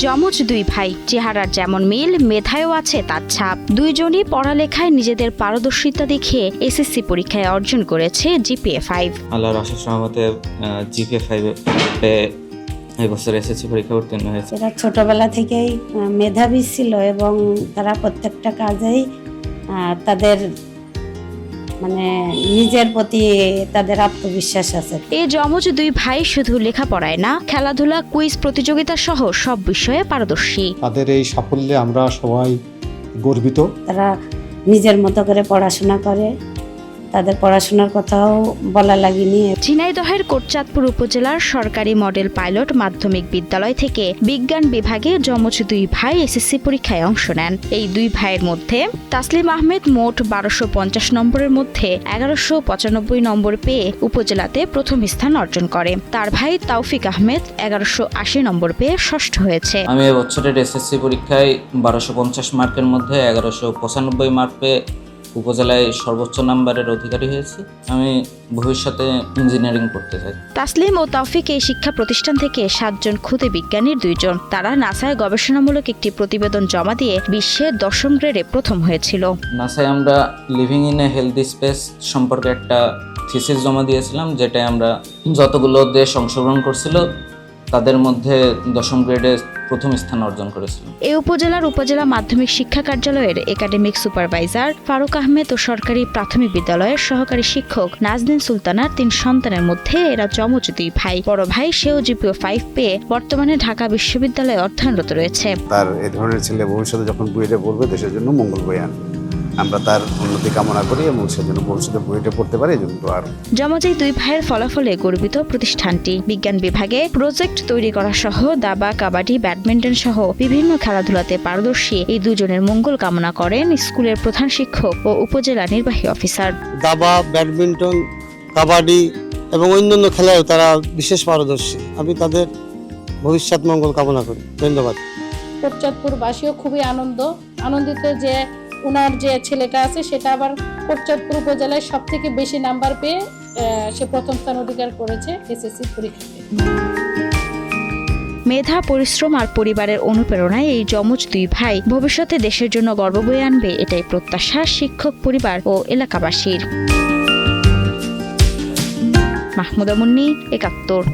যমজ দুই ভাই, চেহারার যেমন মিল, মেধায়ও আছে তার ছাপ। দুইজনই পড়ালেখায় নিজেদের পারদর্শিতা দেখিয়ে এসএসসি পরীক্ষায় অর্জন করেছে জিপিএ 5। আল্লাহর অশেষ রহমতে জিপিএ 5 এই বছর এসএসসি পরীক্ষা উত্তীর্ণ হয়েছে। এরা ছোটবেলা থেকেই মেধাবী ছিল এবং তারা প্রত্যেকটা কাজেই তাদের নিজের প্রতি তাদের আত্মবিশ্বাস আছে। এই যমজ দুই ভাই শুধু লেখাপড়ায় না, খেলাধুলা, কুইজ প্রতিযোগিতা সহ সব বিষয়ে পারদর্শী। তাদের এই সাফল্যে আমরা সবাই গর্বিত। তারা নিজের মতো করে পড়াশোনা করে, তাদের পড়াশোনার কথাও বলা লাগেনি। ঝিনাইদহের কোটচাঁদপুর উপজেলার সরকারি মডেল পাইলট মাধ্যমিক বিদ্যালয় থেকে বিজ্ঞান বিভাগে যমজ দুই ভাই এসএসসি পরীক্ষায় অংশ নেন। এই দুই ভাইয়ের মধ্যে তাসলিম আহমেদ মোট 1250 নম্বরের মধ্যে 1195 নম্বর পেয়ে উপজেলাতে প্রথম স্থান অর্জন করে। তার ভাই তৌফিক আহমেদ 1180 নম্বর পেয়ে ষষ্ঠ হয়েছে। আমি এবছরের এসএসসি পরীক্ষায় 1250 মার্কের মধ্যে 1195 মার্ক পেয়ে উপজেলায় সর্বোচ্চ নম্বরের অধিকারী হয়েছি। আমি ভবিষ্যতে ইঞ্জিনিয়ারিং করতে চাই। তাসলিম ও তৌফিক এই শিক্ষা প্রতিষ্ঠান থেকে 7 জন ক্ষুদে বিজ্ঞানীর 2 জন। তারা নাসায় গবেষণামূলক একটি প্রতিবেদন জমা দিয়ে বিশ্বে 10ম গ্রেডে প্রথম হয়েছিল। নাসায় আমরা living in a healthy space সম্পর্কে একটা থিসিস জমা দিয়েছিলাম, যেটায় আমরা যতগুলো দেশ অংশগ্রহণ করছিল তাদের মধ্যে 10ম গ্রেডে প্রথম স্থান অর্জন করেছিল। এই উপজেলার উপজেলা মাধ্যমিক শিক্ষা কার্যালয়ের একাডেমিক সুপারভাইজার ফারুক আহমেদ ও সরকারি প্রাথমিক বিদ্যালয়ের সহকারী শিক্ষক নাজনীন সুলতানার 3 সন্তানের মধ্যে এরা যমজ দুই ভাই। বড় ভাই সেও জিপিএ 5 পেয়ে বর্তমানে ঢাকা বিশ্ববিদ্যালয়ে অধ্যয়নরত রয়েছে। তার এই ধরনের ছেলে ভবিষ্যতে যখন বুয়েটে পড়বে দেশের জন্য মঙ্গল বয়ে আনবে। আমরা তার উন্নতি কামনা করি এবং সেজন্য ভবিষ্যতে বুয়েটে পড়তে পারি। যমজ এই দুই ভাইয়ের ফলাফলে গর্বিত প্রতিষ্ঠানটি। বিজ্ঞান বিভাগে প্রজেক্ট তৈরি করা সহ দাবা, কাবাডি, ব্যাডমিন্টন সহ বিভিন্ন খেলাধুলাতে পারদর্শী এই দুজনের মঙ্গল কামনা করেন স্কুলের প্রধান শিক্ষক ও উপজেলা নির্বাহী অফিসার। দাবা, ব্যাডমিন্টন, কাবাডি এবং অন্যান্য খেলায় তারা বিশেষ পারদর্শী। আমি তাদের ভবিষ্যৎ মঙ্গল কামনা করি। ধন্যবাদ। কোটচাঁদপুরবাসীও খুবই আনন্দিত যে ওনার যে ছেলেটা আছে সেটা আবার কোটচাঁদপুর উপজেলায় সবথেকে বেশি নাম্বার পেয়ে সে প্রথম স্থান অধিকার করেছে এসএসসি পরীক্ষাতে। মেধা, পরিশ্রম আর পরিবারের অনুপ্রেরণায় এই যমজ দুই ভাই ভবিষ্যতে দেশের জন্য গর্ব বয়ে আনবে, এটাই প্রত্যাশা শিক্ষক পরিবার ও এলাকাবাসীর। মাহমুদা মুন্নি, 71।